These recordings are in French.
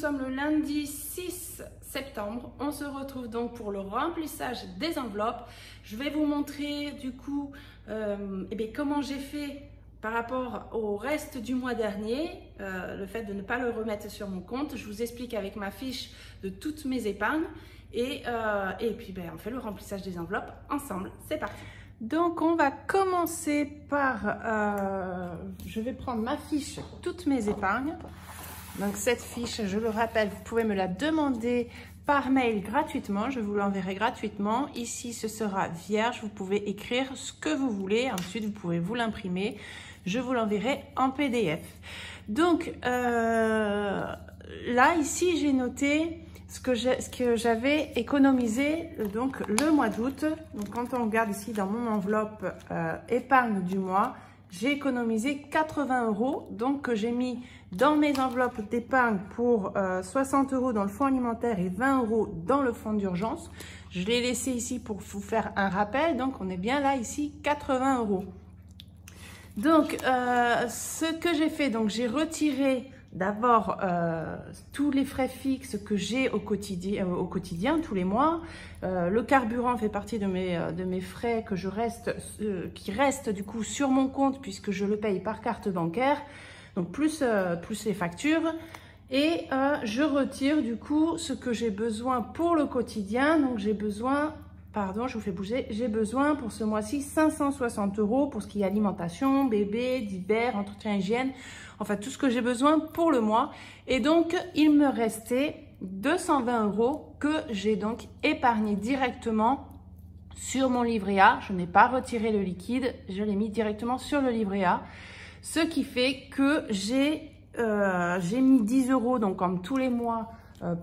sommes le lundi 6 septembre. On se retrouve donc pour le remplissage des enveloppes. Je vais vous montrer du coup comment j'ai fait par rapport au reste du mois dernier, le fait de ne pas le remettre sur mon compte. Je vous explique avec ma fiche de toutes mes épargnes et puis on fait le remplissage des enveloppes ensemble. C'est parti. Donc on va commencer par, je vais prendre ma fiche toutes mes épargnes. Donc cette fiche, je le rappelle, vous pouvez me la demander par mail gratuitement, je vous l'enverrai gratuitement. Ici, ce sera vierge, vous pouvez écrire ce que vous voulez. Ensuite, vous pouvez vous l'imprimer. Je vous l'enverrai en PDF. Donc là, ici, j'ai noté ce que j'avais économisé donc le mois d'août. Donc quand on regarde ici dans mon enveloppe épargne du mois, j'ai économisé 80 €, donc que j'ai mis dans mes enveloppes d'épargne pour 60 € dans le fonds alimentaire et 20 € dans le fonds d'urgence. Je l'ai laissé ici pour vous faire un rappel, donc on est bien là ici 80 €. Donc ce que j'ai fait, donc j'ai retiré d'abord tous les frais fixes que j'ai au quotidien, tous les mois. Le carburant fait partie de mes frais que qui restent du coup sur mon compte puisque je le paye par carte bancaire, donc plus les factures. Et je retire du coup ce que j'ai besoin pour le quotidien. Donc j'ai besoin, pardon, je vous fais bouger, j'ai besoin pour ce mois-ci 560 € pour ce qui est alimentation, bébé, divers, entretien, hygiène, enfin tout ce que j'ai besoin pour le mois. Et donc il me restait 220 € que j'ai donc épargné directement sur mon livret A. Je n'ai pas retiré le liquide, je l'ai mis directement sur le livret A. Ce qui fait que j'ai mis 10 € donc comme tous les mois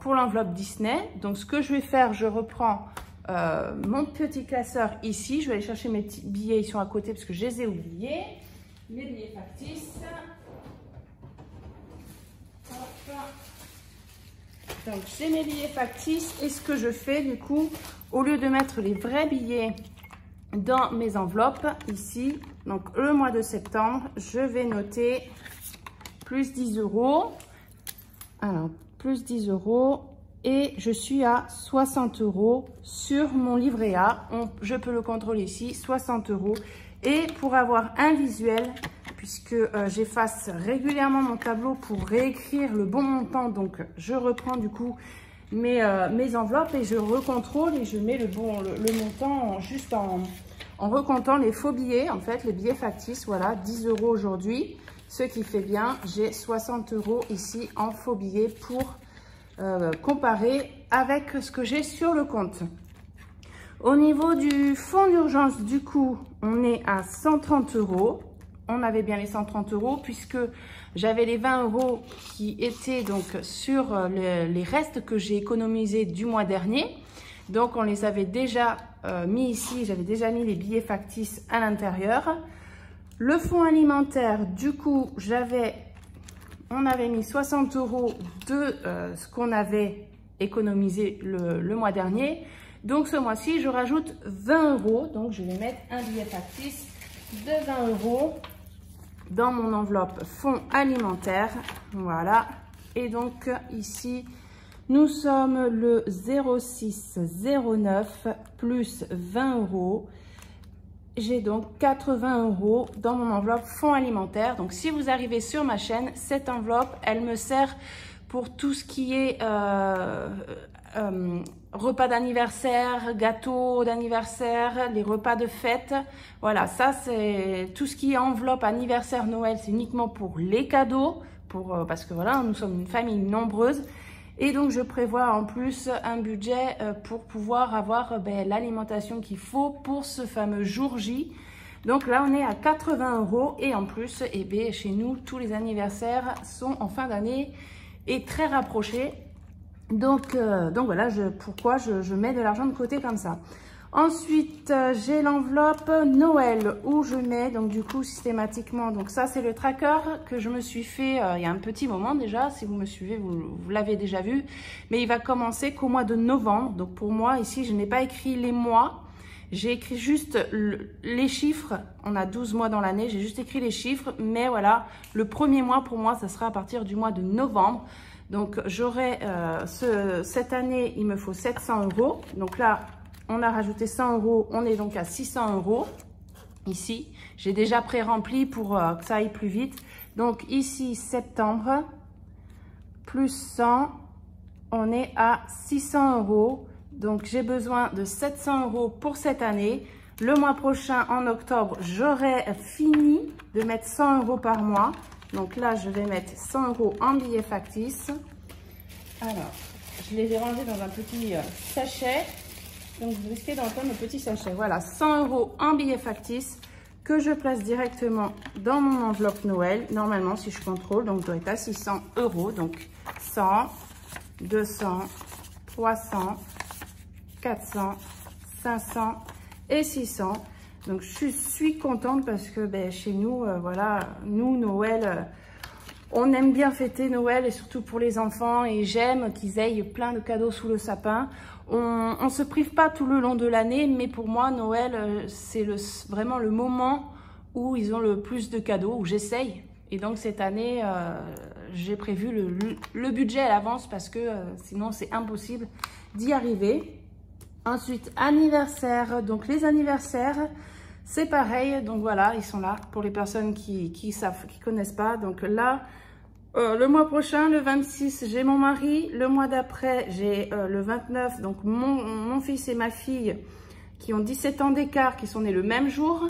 pour l'enveloppe Disney. Donc ce que je vais faire, je reprends mon petit classeur ici. Je vais aller chercher mes petits billets, ils sont à côté parce que je les ai oubliés. Mes billets factices. Hop. Donc j'ai mes billets factices et ce que je fais du coup, au lieu de mettre les vrais billets dans mes enveloppes ici, donc le mois de septembre, je vais noter plus 10 €. Alors plus 10 € et je suis à 60 € sur mon livret A. Je peux le contrôler ici, 60 €. Et pour avoir un visuel, puisque j'efface régulièrement mon tableau pour réécrire le bon montant, donc je reprends du coup mes enveloppes et je recontrôle et je mets le montant juste en recomptant les faux billets, en fait, les billets factices. Voilà, 10 € aujourd'hui, ce qui fait bien, j'ai 60 € ici en faux billets pour comparer avec ce que j'ai sur le compte. Au niveau du fonds d'urgence, du coup, on est à 130 €. On avait bien les 130 € puisque j'avais les 20 € qui étaient donc sur les restes que j'ai économisés du mois dernier. Donc on les avait déjà mis ici, j'avais déjà mis les billets factices à l'intérieur. Le fonds alimentaire, du coup, on avait mis 60 € de ce qu'on avait économisé le mois dernier. Donc ce mois-ci, je rajoute 20 €. Donc je vais mettre un billet factice de 20 € dans mon enveloppe fonds alimentaire. Voilà. Et donc ici, nous sommes le 0609 plus 20 €. J'ai donc 80 € dans mon enveloppe fonds alimentaire. Donc si vous arrivez sur ma chaîne, cette enveloppe, elle me sert pour tout ce qui est repas d'anniversaire, gâteaux d'anniversaire, les repas de fête. Voilà, ça c'est tout ce qui est enveloppe anniversaire, Noël, c'est uniquement pour les cadeaux, parce que voilà, nous sommes une famille nombreuse. Et donc, je prévois en plus un budget pour pouvoir avoir l'alimentation qu'il faut pour ce fameux jour J. Donc là, on est à 80 € et en plus, chez nous, tous les anniversaires sont en fin d'année et très rapprochés. Donc voilà pourquoi je mets de l'argent de côté comme ça. Ensuite, j'ai l'enveloppe Noël où je mets donc du coup systématiquement, donc ça c'est le tracker que je me suis fait il y a un petit moment déjà, si vous me suivez vous l'avez déjà vu, mais il va commencer qu'au mois de novembre. Donc pour moi ici je n'ai pas écrit les mois, j'ai écrit juste les chiffres. On a 12 mois dans l'année, j'ai juste écrit les chiffres, mais voilà, le premier mois pour moi ça sera à partir du mois de novembre. Donc j'aurai, cette année, il me faut 700 €. Donc là, on a rajouté 100 €, on est donc à 600 € ici. J'ai déjà pré-rempli pour que ça aille plus vite. Donc ici, septembre, plus 100, on est à 600 €. Donc j'ai besoin de 700 € pour cette année. Le mois prochain, en octobre, j'aurai fini de mettre 100 € par mois. Donc là, je vais mettre 100 € en billets factices. Alors, je les ai rangés dans un petit sachet. Donc, vous risquez d'entendre le petit sachet. Voilà, 100 € en billets factices que je place directement dans mon enveloppe Noël. Normalement, si je contrôle, donc je dois être à 600 €. Donc, 100, 200, 300, 400, 500 et 600. Donc, je suis contente parce que chez nous, voilà, nous, Noël, on aime bien fêter Noël et surtout pour les enfants. Et j'aime qu'ils aient plein de cadeaux sous le sapin. On ne se prive pas tout le long de l'année, mais pour moi, Noël, c'est vraiment le moment où ils ont le plus de cadeaux, où j'essaye. Et donc, cette année, j'ai prévu le budget à l'avance parce que sinon, c'est impossible d'y arriver. Ensuite, anniversaire. Donc, les anniversaires, c'est pareil. Donc, voilà, ils sont là pour les personnes qui connaissent pas. Donc, là, le mois prochain, le 26, j'ai mon mari. Le mois d'après, j'ai le 29, donc mon fils et ma fille qui ont 17 ans d'écart, qui sont nés le même jour.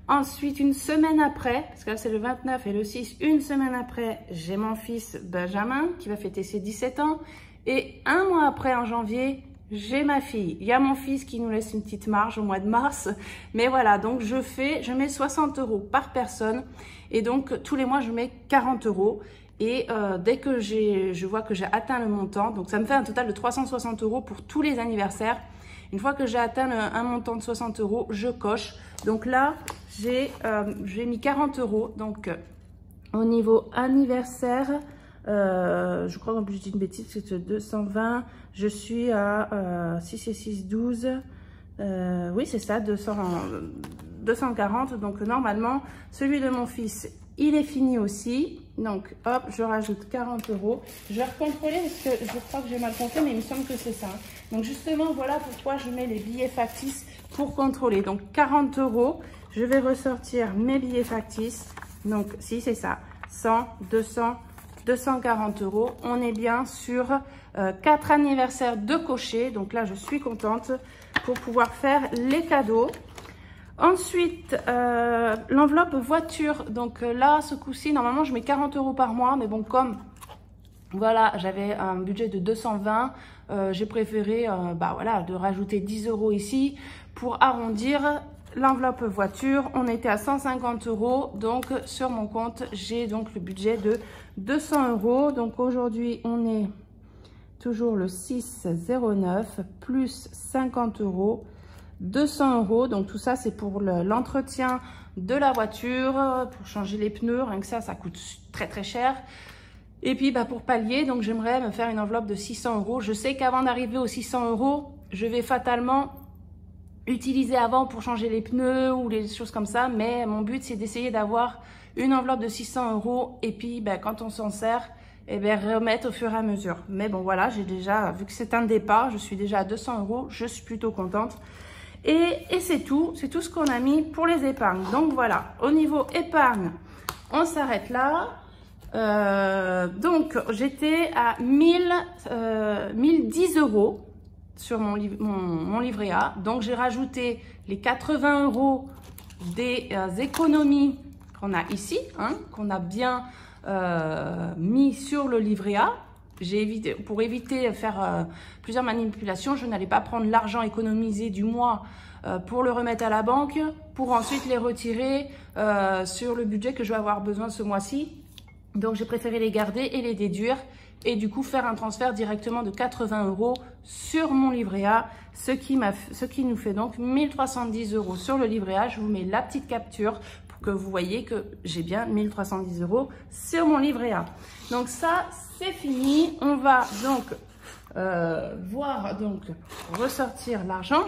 Ensuite, une semaine après, parce que là, c'est le 29 et le 6, une semaine après, j'ai mon fils Benjamin qui va fêter ses 17 ans. Et un mois après, en janvier, j'ai ma fille. Il y a mon fils qui nous laisse une petite marge au mois de mars. Mais voilà, donc je mets 60 € par personne. Et donc, tous les mois, je mets 40 €. Et dès que je vois que j'ai atteint le montant, donc ça me fait un total de 360 € pour tous les anniversaires. Une fois que j'ai atteint un montant de 60 €, je coche. Donc là, j'ai mis 40 €. Donc au niveau anniversaire, je crois qu'en plus je dis une bêtise, c'est 220. Je suis à 6 et 6, 12. Oui, c'est ça, 240. Donc normalement, celui de mon fils, il est fini aussi. Donc, hop, je rajoute 40 €. Je vais recontrôler parce que je crois que j'ai mal compté, mais il me semble que c'est ça. Donc, justement, voilà pourquoi je mets les billets factices pour contrôler. Donc, 40 €. Je vais ressortir mes billets factices. Donc, si, c'est ça. 100, 200, 240 €. On est bien sur 4 anniversaires de cocher. Donc là, je suis contente pour pouvoir faire les cadeaux. Ensuite, l'enveloppe voiture. Donc là, ce coup-ci, normalement, je mets 40 € par mois. Mais bon, comme voilà, j'avais un budget de 220, j'ai préféré voilà, de rajouter 10 € ici pour arrondir l'enveloppe voiture. On était à 150 €. Donc, sur mon compte, j'ai donc le budget de 200 €. Donc, aujourd'hui, on est toujours le 6,09 plus 50 €. 200 €, donc tout ça c'est pour l'entretien de la voiture, pour changer les pneus, rien que ça coûte très très cher. Et puis pour pallier, donc j'aimerais me faire une enveloppe de 600 €. Je sais qu'avant d'arriver aux 600 €, je vais fatalement utiliser avant pour changer les pneus ou les choses comme ça, mais mon but c'est d'essayer d'avoir une enveloppe de 600 € et puis quand on s'en sert, remettre au fur et à mesure. Mais bon voilà, j'ai déjà, vu que c'est un départ, je suis déjà à 200 €, je suis plutôt contente. Et c'est tout ce qu'on a mis pour les épargnes. Donc voilà, au niveau épargne, on s'arrête là. Donc j'étais à 1010 € sur mon livret A. Donc j'ai rajouté les 80 € des économies qu'on a ici, qu'on a bien mis sur le livret A. Pour éviter de faire plusieurs manipulations, je n'allais pas prendre l'argent économisé du mois pour le remettre à la banque, pour ensuite les retirer sur le budget que je vais avoir besoin ce mois-ci. Donc, j'ai préféré les garder et les déduire et du coup faire un transfert directement de 80 € sur mon livret A, ce qui nous fait donc 1310 € sur le livret A. Je vous mets la petite capture pour que vous voyez que j'ai bien 1310 € sur mon livret A. Donc ça, c'est fini. On va donc ressortir l'argent.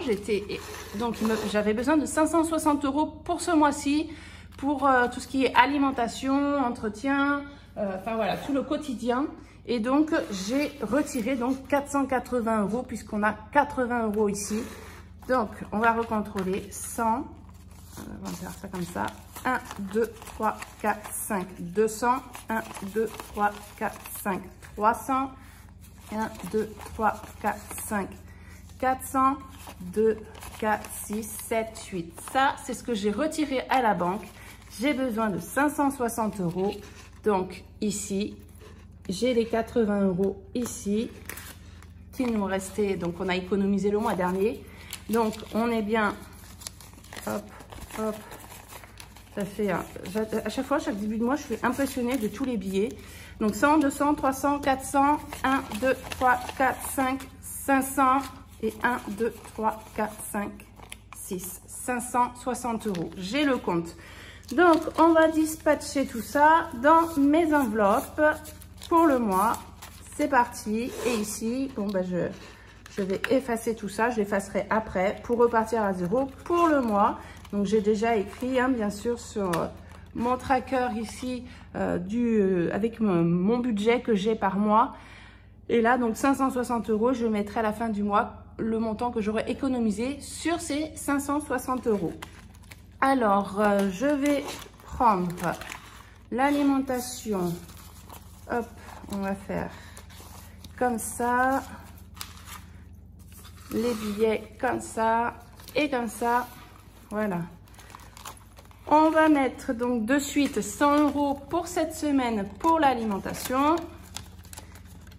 J'avais besoin de 560 € pour ce mois-ci, pour tout ce qui est alimentation, entretien, enfin voilà, tout le quotidien. Et donc, j'ai retiré donc 480 € puisqu'on a 80 € ici. Donc, on va recontrôler 100. On va faire ça comme ça. 1, 2, 3, 4, 5. 200. 1, 2, 3, 4, 5. 300. 1, 2, 3, 4, 5. 400. 2, 4, 6, 7, 8. Ça, c'est ce que j'ai retiré à la banque. J'ai besoin de 560 €. Donc, ici, j'ai les 80 € ici qui nous restaient. Donc, on a économisé le mois dernier. Donc, on est bien. Hop, hop. Ça fait, à chaque fois, chaque début de mois, je suis impressionnée de tous les billets. Donc, 100, 200, 300, 400, 1, 2, 3, 4, 5, 500 et 1, 2, 3, 4, 5, 6, 560 €. J'ai le compte. Donc, on va dispatcher tout ça dans mes enveloppes pour le mois. C'est parti. Et ici, bon, ben, je vais effacer tout ça. Je l'effacerai après pour repartir à zéro pour le mois. Donc, j'ai déjà écrit, hein, bien sûr, sur mon tracker ici, avec mon budget que j'ai par mois. Et là, donc, 560 €, je mettrai à la fin du mois le montant que j'aurai économisé sur ces 560 €. Alors, je vais prendre l'alimentation. Hop, on va faire comme ça. Les billets comme ça et comme ça. Voilà. On va mettre donc de suite 100 € pour cette semaine pour l'alimentation.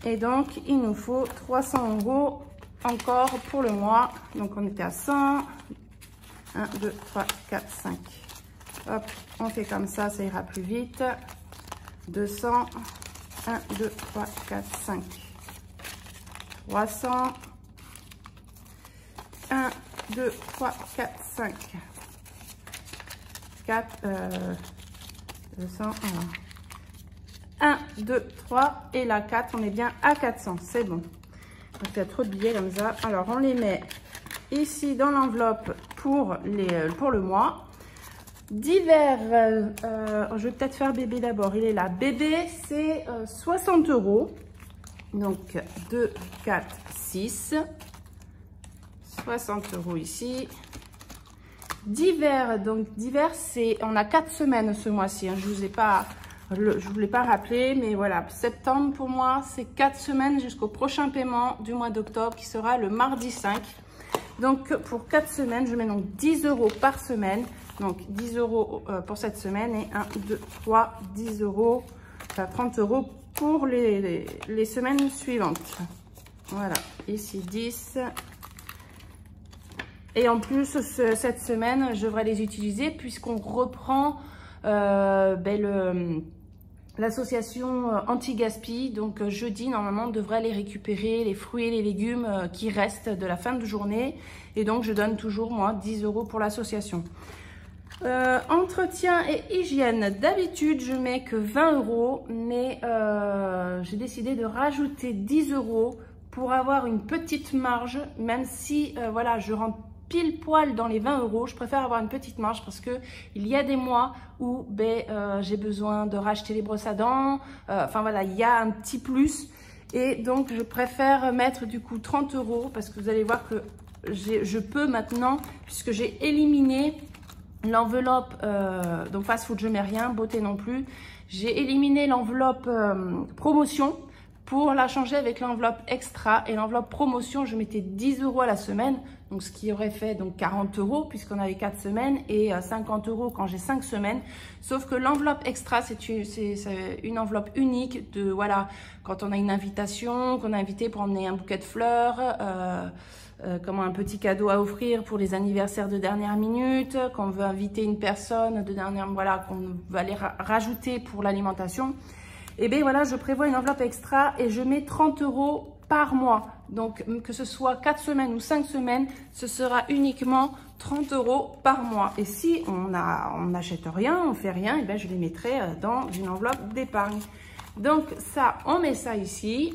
Et donc, il nous faut 300 € encore pour le mois. Donc, on était à 100. 1, 2, 3, 4, 5. Hop, on fait comme ça ira plus vite. 200. 1, 2, 3, 4, 5. 300. 1, 2, 3, 4, 5. 4, 200. 1, 2, 3. Et là, 4, on est bien à 400. C'est bon. On fait trop de billets comme ça. Alors, on les met ici dans l'enveloppe pour le mois. Divers, je vais peut-être faire bébé d'abord. Il est là. Bébé, c'est 60 €. Donc, 2, 4, 6. 60 € ici. Divers, donc divers, c'est, on a 4 semaines ce mois-ci. Hein. Je vous l'ai pas rappelé, mais voilà. Septembre, pour moi, c'est 4 semaines jusqu'au prochain paiement du mois d'octobre, qui sera le mardi 5. Donc, pour 4 semaines, je mets donc 10 € par semaine. Donc, 10 € pour cette semaine et 1, 2, 3, 10 €, enfin 30 € pour les semaines suivantes. Voilà, ici 10. Et en plus, cette semaine, je devrais les utiliser puisqu'on reprend l'association anti-gaspi. Donc jeudi, normalement, on devrait aller récupérer les fruits et les légumes qui restent de la fin de journée. Et donc, je donne toujours, moi, 10 € pour l'association. Entretien et hygiène. D'habitude, je mets que 20 €, mais j'ai décidé de rajouter 10 € pour avoir une petite marge, même si, voilà, je rentre pile poil dans les 20 €, je préfère avoir une petite marge parce que il y a des mois où j'ai besoin de racheter les brosses à dents. Enfin voilà, il y a un petit plus et donc je préfère mettre du coup 30 € parce que vous allez voir que je peux maintenant, puisque j'ai éliminé l'enveloppe, donc fast food je mets rien, beauté non plus, j'ai éliminé l'enveloppe promotion pour la changer avec l'enveloppe extra. Et l'enveloppe promotion, je mettais 10 € à la semaine, donc ce qui aurait fait donc 40 € puisqu'on avait 4 semaines et 50 € quand j'ai 5 semaines. Sauf que l'enveloppe extra, c'est une enveloppe unique de, voilà, quand on a une invitation, qu'on a invité pour emmener un bouquet de fleurs, comme un petit cadeau à offrir pour les anniversaires de dernière minute, qu'on veut inviter une personne de dernière, voilà, qu'on veut aller rajouter pour l'alimentation. Et bien voilà, je prévois une enveloppe extra et je mets 30 € par mois. Donc que ce soit 4 semaines ou 5 semaines, ce sera uniquement 30 € par mois. Et si on n'achète rien, on fait rien, et bien je les mettrai dans une enveloppe d'épargne. Donc ça, on met ça ici.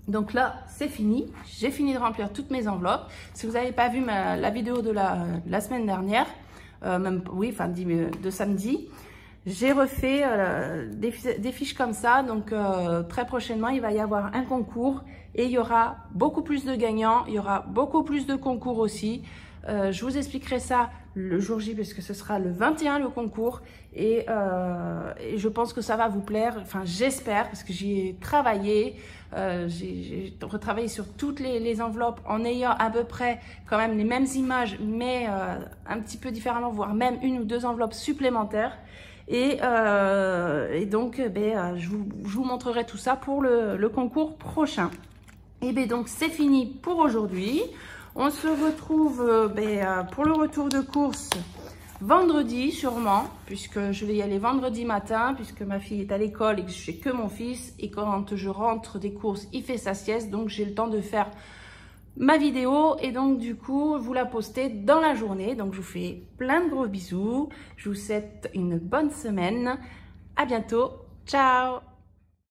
Donc là, c'est fini. J'ai fini de remplir toutes mes enveloppes. Si vous n'avez pas vu la vidéo de la semaine dernière, de samedi, j'ai refait des fiches comme ça. Donc très prochainement, il va y avoir un concours et il y aura beaucoup plus de gagnants, il y aura beaucoup plus de concours aussi. Je vous expliquerai ça le jour J parce que ce sera le 21 le concours et je pense que ça va vous plaire, enfin j'espère parce que j'y ai travaillé, j'ai retravaillé sur toutes les enveloppes en ayant à peu près quand même les mêmes images mais un petit peu différemment, voire même une ou deux enveloppes supplémentaires et donc je vous montrerai tout ça pour le concours prochain. Et bien donc c'est fini pour aujourd'hui. On se retrouve pour le retour de course vendredi sûrement, puisque je vais y aller vendredi matin, puisque ma fille est à l'école et que je fais que mon fils. Et quand je rentre des courses, il fait sa sieste, donc j'ai le temps de faire ma vidéo. Et donc du coup, vous la postez dans la journée. Donc je vous fais plein de gros bisous. Je vous souhaite une bonne semaine. À bientôt. Ciao!